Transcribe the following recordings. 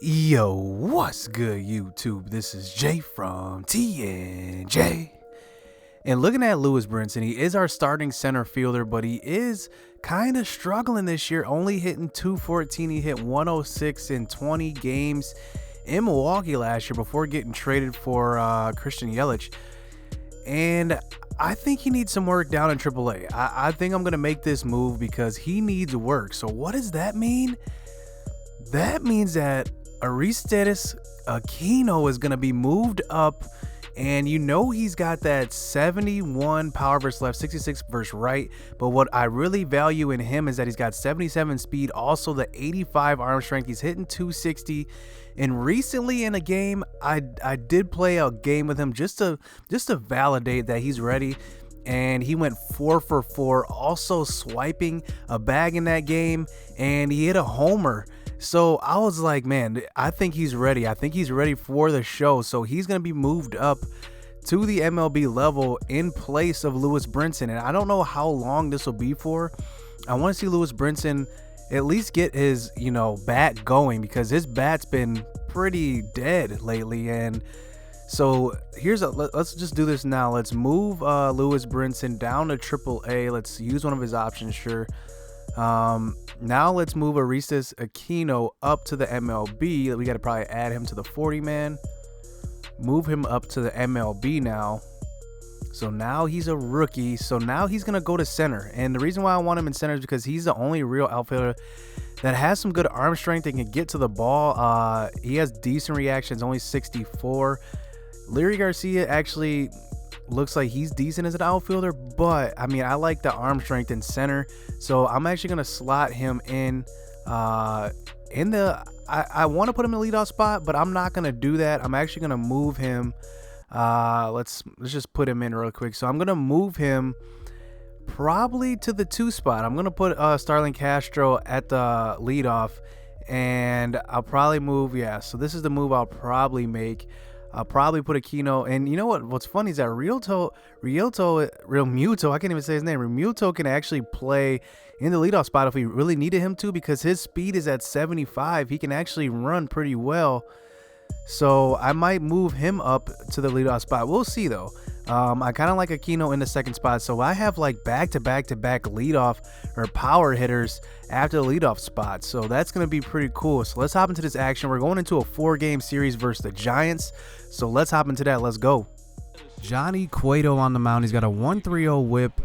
Yo, what's good, YouTube? This is Jay from TNJ. And looking at Lewis Brinson, he is our starting center fielder, but he is kind of struggling this year, only hitting 214. He hit 106 in 20 games in Milwaukee last year before getting traded for Christian Yelich. And I think he needs some work down in AAA. I think I'm going to make this move because he needs work. So what does that mean? That means that Aristides Aquino is going to be moved up, and you know he's got that 71 power versus left, 66 versus right, but what I really value in him is that he's got 77 speed, also the 85 arm strength. He's hitting 260, and recently in a game I did play a game with him just to validate that he's ready, and he went 4 for 4, also swiping a bag in that game, and he hit a homer. So I was like, man, I think he's ready. I think he's ready for the show. So he's going to be moved up to the MLB level in place of Lewis Brinson. And I don't know how long this will be for. I want to see Lewis Brinson at least get his, bat going, because his bat's been pretty dead lately. And so let's just do this now. Let's move Lewis Brinson down to AAA. Let's use one of his options, sure. Now let's move Aristides Aquino up to the MLB. We got to probably add him to the 40-man. Move him up to the MLB now. So now he's a rookie. So now he's going to go to center. And the reason why I want him in center is because he's the only real outfielder that has some good arm strength and can get to the ball. He has decent reactions, only 64. Leury Garcia actually looks like he's decent as an outfielder, but I mean, I like the arm strength in center, so I'm actually gonna slot him in I want to put him in the leadoff spot, but I'm not gonna do that. I'm actually gonna move him. Let's just put him in real quick. So I'm gonna move him probably to the 2 spot. I'm gonna put Starlin Castro at the leadoff, and I'll probably move. So this is the move I'll probably make. I'll probably put Aquino, and you know what's funny is that Realmuto, I can't even say his name. Realmuto can actually play in the leadoff spot if we really needed him to, because his speed is at 75. He can actually run pretty well. So I might move him up to the leadoff spot. We'll see though. I kind of like Aquino in the 2nd spot. So I have like back-to-back leadoff or power hitters after the leadoff spot. So that's going to be pretty cool. So let's hop into this action. We're going into a 4-game series versus the Giants. So let's hop into that. Let's go. Johnny Cueto on the mound. He's got a 1.30 whip.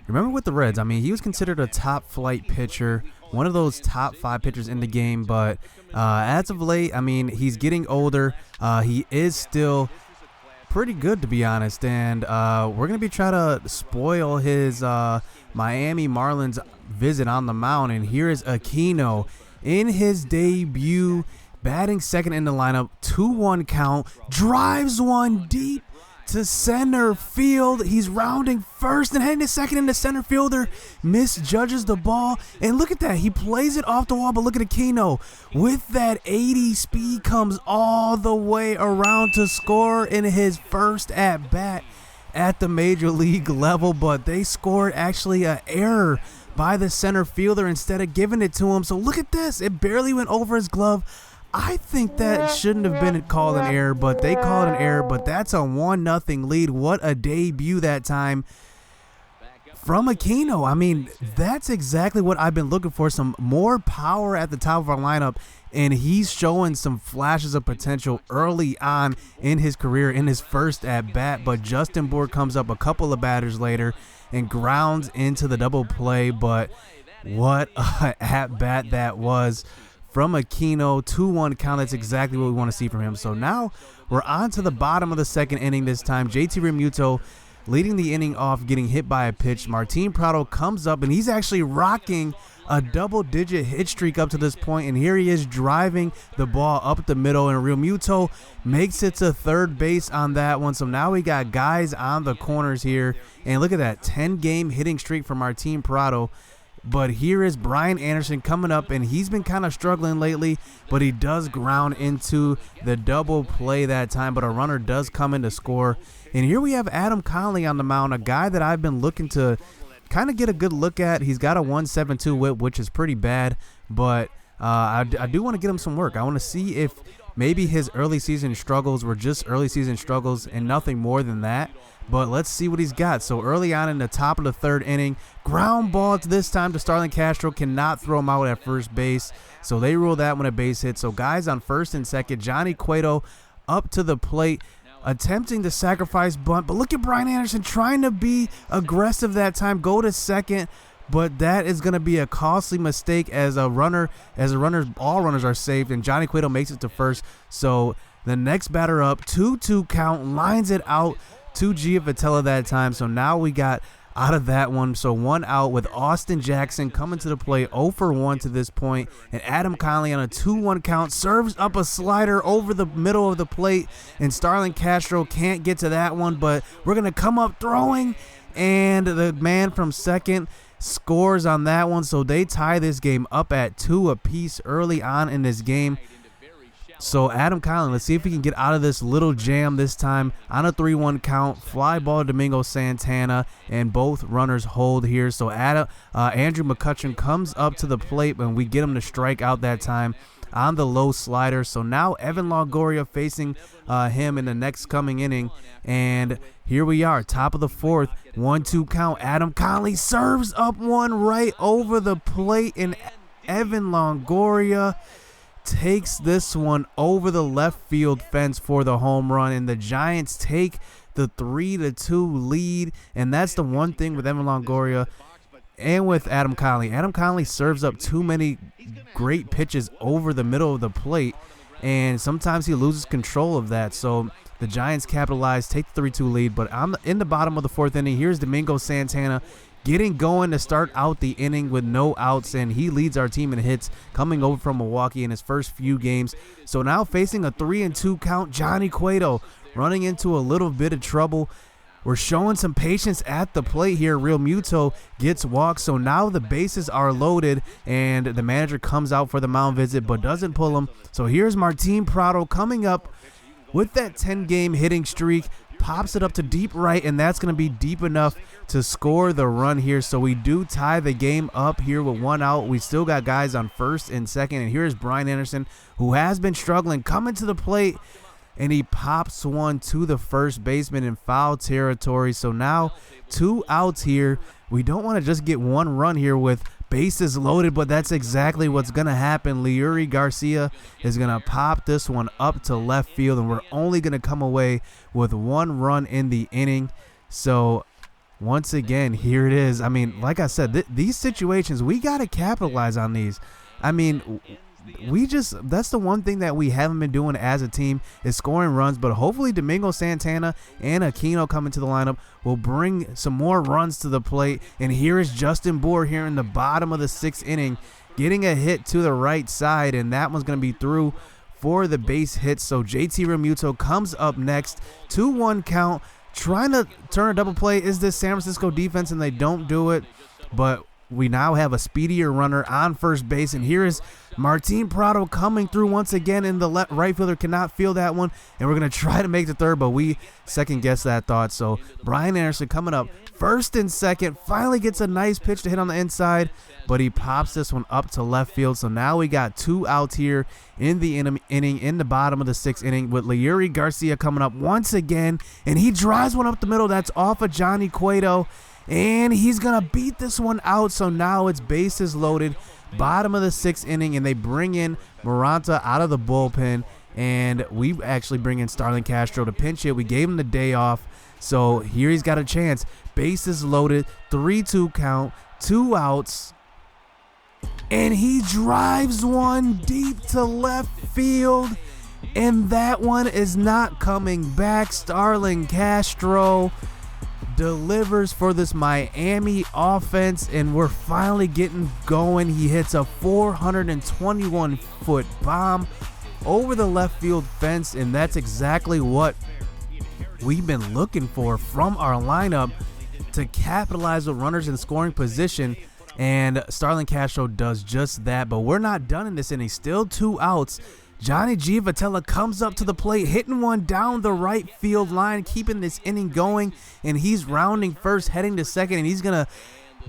Remember with the Reds, I mean, he was considered a top flight pitcher, one of those top 5 pitchers in the game, but as of late, I mean, he's getting older. He is still pretty good, to be honest, and we're going to be trying to spoil his Miami Marlins visit on the mound. And here is Aquino in his debut, batting second in the lineup, 2-1 count, drives one deep to center field. He's rounding first and heading to second, and the center fielder misjudges the ball. And look at that, he plays it off the wall, but look at Aquino with that 80 speed, comes all the way around to score in his first at bat at the major league level. But they scored actually an error by the center fielder instead of giving it to him. So look at this, it barely went over his glove. I think that shouldn't have been called an error, but they called an error. But that's a 1-0 lead. What a debut that time from Aquino. I mean, that's exactly what I've been looking for, some more power at the top of our lineup, and he's showing some flashes of potential early on in his career in his first at bat. But Justin Bour comes up a couple of batters later and grounds into the double play. But what a at bat that was from Aquino. 2-1 count. That's exactly what we want to see from him. So now we're on to the bottom of the 2nd inning this time. JT Realmuto leading the inning off, getting hit by a pitch. Martine Prado comes up, and he's actually rocking a double-digit hit streak up to this point, and here he is driving the ball up the middle, and Realmuto makes it to third base on that one. So now we got guys on the corners here, and look at that 10-game hitting streak for Martine Prado. But here is Brian Anderson coming up, and he's been kind of struggling lately, but he does ground into the double play that time, but a runner does come in to score. And here we have Adam Kaali on the mound, a guy that I've been looking to kind of get a good look at. He's got a 1.72 whip, which is pretty bad, but I do want to get him some work. I want to see if maybe his early season struggles were just early season struggles and nothing more than that. But let's see what he's got. So early on in the top of the third inning, ground ball this time to Starlin Castro, cannot throw him out at first base. So they rule that one a base hit. So guys on first and second, Johnny Cueto up to the plate, attempting to sacrifice bunt. But look at Brian Anderson trying to be aggressive that time, go to second. But that is going to be a costly mistake as all runners are saved, and Johnny Cueto makes it to first. So the next batter up, 2-2 count, lines it out to Giavotella that time. So now we got out of that one. So one out with Austin Jackson coming to the plate, 0 for 1 to this point. And Adam Kaali on a 2-1 count serves up a slider over the middle of the plate, and Starlin Castro can't get to that one, but we're going to come up throwing, and the man from second scores on that one. So they tie this game up at 2 apiece early on in this game. So Adam Kaali, let's see if we can get out of this little jam this time on a 3-1 count. Fly ball to Domingo Santana, and both runners hold here. So Andrew McCutchen comes up to the plate when we get him to strike out that time on the low slider. So now Evan Longoria facing him in the next coming inning. And here we are, top of the fourth, 1-2 count. Adam Kaali serves up one right over the plate, and Evan Longoria takes this one over the left field fence for the home run, and the Giants take the 3-2 lead. And that's the one thing with Evan Longoria and with Adam Kaali. Adam Kaali serves up too many great pitches over the middle of the plate, and sometimes he loses control of that. So the Giants capitalize, take the 3-2 lead. But in the bottom of the fourth inning, here's Domingo Santana getting going to start out the inning with no outs, and he leads our team in hits, coming over from Milwaukee in his first few games. So now facing a 3-2 count, Johnny Cueto running into a little bit of trouble. We're showing some patience at the plate here. Realmuto gets walked, so now the bases are loaded, and the manager comes out for the mound visit but doesn't pull him. So here's Martine Prado coming up with that 10-game hitting streak, pops it up to deep right, and that's going to be deep enough to score the run here. So we do tie the game up here with one out. We still got guys on first and second, and here's Brian Anderson, who has been struggling, coming to the plate, and he pops one to the first baseman in foul territory. So now 2 outs here. We don't want to just get one run here with bases loaded, but that's exactly what's going to happen. Leury Garcia is going to pop this one up to left field, and we're only going to come away with 1 run in the inning. So once again, here it is. I mean, like I said, these situations, we got to capitalize on these. I mean, that's the one thing that we haven't been doing as a team, is scoring runs. But hopefully Domingo Santana and Aquino coming to the lineup will bring some more runs to the plate. And here is Justin Bour here in the bottom of the 6th inning, getting a hit to the right side, and that one's going to be through for the base hit. So JT Realmuto comes up next, 2-1 count, trying to turn a double play. Is this San Francisco defense, and they don't do it. But we now have a speedier runner on first base, and here is Martine Prado coming through once again, and the right fielder cannot field that one, and we're going to try to make the third, but we second-guess that thought. So Brian Anderson coming up first and second, finally gets a nice pitch to hit on the inside, but he pops this one up to left field. So now we got 2 outs here in the inning, in the bottom of the 6th inning, with Leury Garcia coming up once again, and he drives one up the middle. That's off of Johnny Cueto, and he's going to beat this one out. So now it's bases loaded, bottom of the 6th inning, and they bring in Maranta out of the bullpen, and we actually bring in Starlin Castro to pinch hit. We gave him the day off, so here he's got a chance. Bases loaded, 3-2 count, 2 outs, and he drives one deep to left field, and that one is not coming back. Starlin Castro delivers for this Miami offense, and we're finally getting going. He hits a 421-foot bomb over the left field fence, and that's exactly what we've been looking for from our lineup, to capitalize with runners in scoring position, and Starlin Castro does just that. But we're not done in this inning. Still 2 outs. Johnny Giavotella comes up to the plate, hitting one down the right field line, keeping this inning going, and he's rounding first, heading to second, and he's going to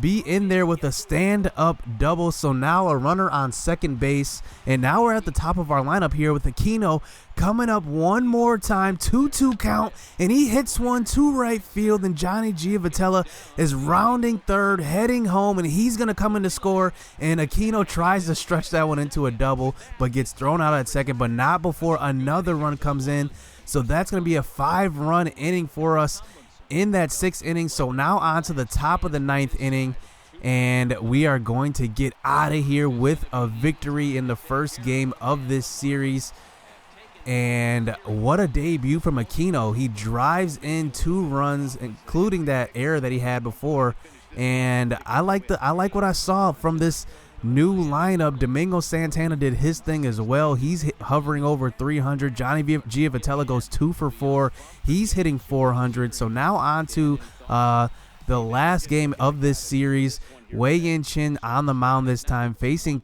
be in there with a stand-up double. So now a runner on second base, and now we're at the top of our lineup here with Aquino coming up one more time, 2-2 count, and he hits one to right field, and Johnny Giavotella is rounding third, heading home, and he's going to come in to score, and Aquino tries to stretch that one into a double, but gets thrown out at second, but not before another run comes in. So that's going to be a 5-run inning for us in that 6th inning. So now on to the top of the 9th inning, and we are going to get out of here with a victory in the first game of this series. And what a debut from Aquino. He drives in 2 runs, including that error that he had before. And I like what I saw from this new lineup. Domingo Santana did his thing as well. He's hovering over 300. Johnny Giavotella goes 2 for 4. He's hitting 400. So now on to the last game of this series. Wei-Yin Chen on the mound this time, facing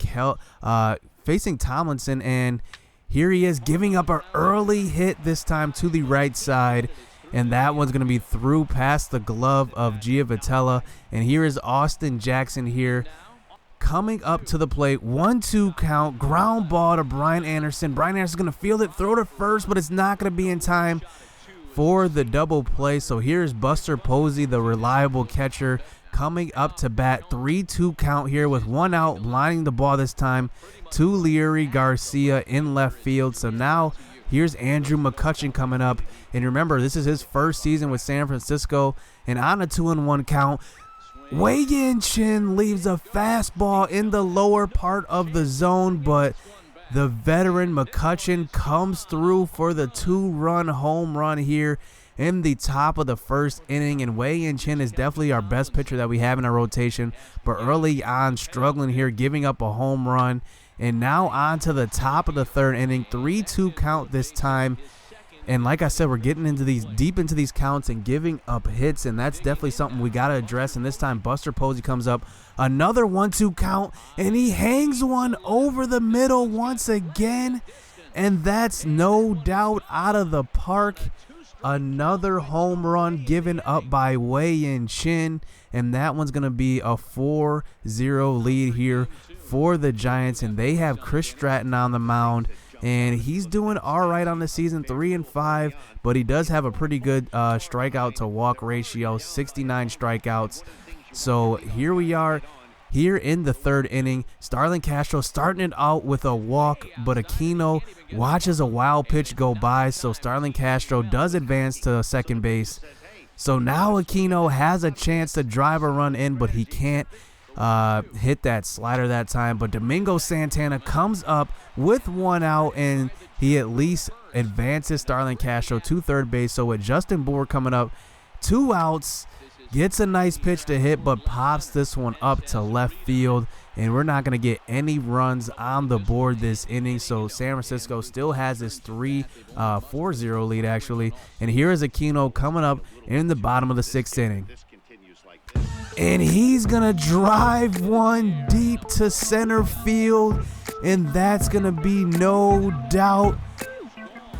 Tomlinson, and here he is giving up an early hit this time to the right side, and that one's going to be through past the glove of Giavotella. And here is Austin Jackson here coming up to the plate. 1-2 count, ground ball to Brian Anderson. Brian Anderson's going to field it, throw to first, but it's not going to be in time for the double play. So here's Buster Posey, the reliable catcher, coming up to bat. 3-2 count here with 1 out, lining the ball this time to Leury Garcia in left field. So now here's Andrew McCutchen coming up, and remember, this is his first season with San Francisco. And on a 2-1 count, Wei-Yin Chen leaves a fastball in the lower part of the zone, but the veteran McCutchen comes through for the 2-run home run here in the top of the first inning. And Wei-Yin Chen is definitely our best pitcher that we have in our rotation, but early on struggling here, giving up a home run. And now on to the top of the 3rd inning, 3-2 count this time. And like I said, we're getting into these deep into these counts and giving up hits, and that's definitely something we got to address. And this time Buster Posey comes up, another 1-2 count, and he hangs one over the middle once again, and that's no doubt out of the park. Another home run given up by Wei-Yin Chen, and that one's going to be a 4-0 lead here for the Giants. And they have Chris Stratton on the mound, and he's doing all right on the season, 3-5, but he does have a pretty good strikeout to walk ratio, 69 strikeouts. So here we are here in the 3rd inning. Starlin Castro starting it out with a walk, but Aquino watches a wild pitch go by, so Starlin Castro does advance to second base. So now Aquino has a chance to drive a run in, but he can't hit that slider that time. But Domingo Santana comes up with 1 out, and he at least advances Starlin Castro to third base. So with Justin Bour coming up, 2 outs, gets a nice pitch to hit, but pops this one up to left field, and we're not going to get any runs on the board this inning. So San Francisco still has this 4-0 lead actually. And here is Aquino coming up in the bottom of the 6th inning, and he's gonna drive one deep to center field, and that's gonna be no doubt,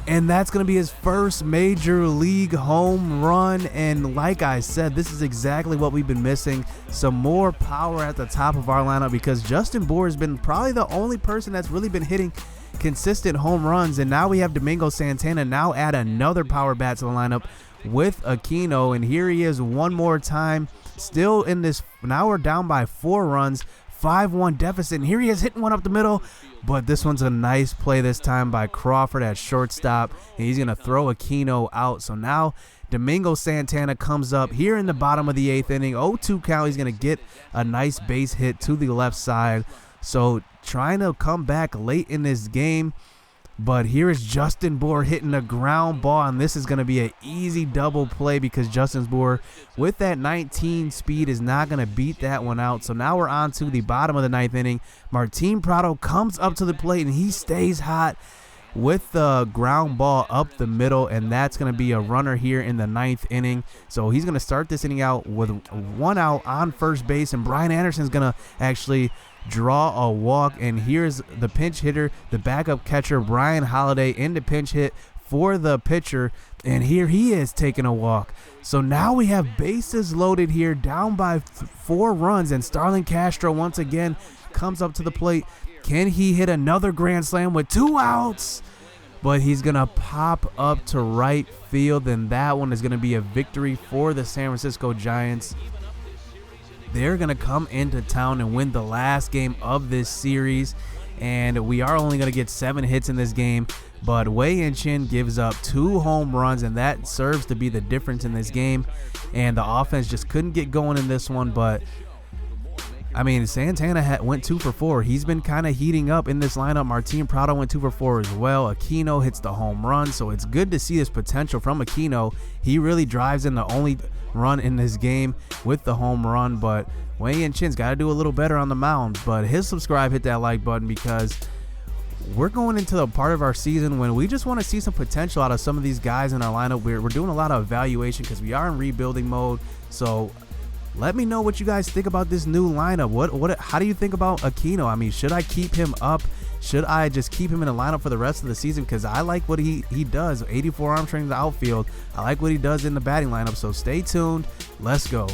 and that's gonna be his first major league home run. And like I said, this is exactly what we've been missing, some more power at the top of our lineup, because Justin Bour has been probably the only person that's really been hitting consistent home runs. And now we have Domingo Santana now add another power bat to the lineup with Aquino, and here he is one more time, still in this. Now we're down by 4 runs, 5-1 deficit, and here he is hitting one up the middle, but this one's a nice play this time by Crawford at shortstop, and he's gonna throw Aquino out. So now Domingo Santana comes up here in the bottom of the 8th inning, 0-2 count. He's gonna get a nice base hit to the left side, so trying to come back late in this game. But here is Justin Bour hitting a ground ball, and this is going to be an easy double play because Justin Bour, with that 19 speed, is not going to beat that one out. So now we're on to the bottom of the 9th inning. Martine Prado comes up to the plate, and he stays hot with the ground ball up the middle, and that's going to be a runner here in the 9th inning. So he's going to start this inning out with 1 out on first base, and Brian Anderson's going to actually draw a walk. And here's the pinch hitter, the backup catcher, Brian Holiday, in the pinch hit for the pitcher, and here he is taking a walk. So now we have bases loaded here, down by 4 runs, and Starlin Castro once again comes up to the plate. Can he hit another grand slam with 2 outs? But he's going to pop up to right field, and that one is going to be a victory for the San Francisco Giants. They're going to come into town and win the last game of this series, and we are only going to get 7 hits in this game. But Wei-Yin Chen gives up 2 home runs, and that serves to be the difference in this game. And the offense just couldn't get going in this one. But, I mean, Santana went 2 for 4. He's been kind of heating up in this lineup. Martine Prado went 2 for 4 as well. Aquino hits the home run, so it's good to see this potential from Aquino. He really drives in the only run in this game with the home run. But Wei-Yin Chen's got to do a little better on the mound. But hit subscribe, hit that like button, because we're going into the part of our season when we just want to see some potential out of some of these guys in our lineup. We're doing a lot of evaluation because we are in rebuilding mode. So let me know what you guys think about this new lineup. How do you think about Aquino? I mean, should I keep him up? Should I just keep him in the lineup for the rest of the season? Because I like what he does. 84 arm strength in the outfield. I like what he does in the batting lineup. So stay tuned. Let's go.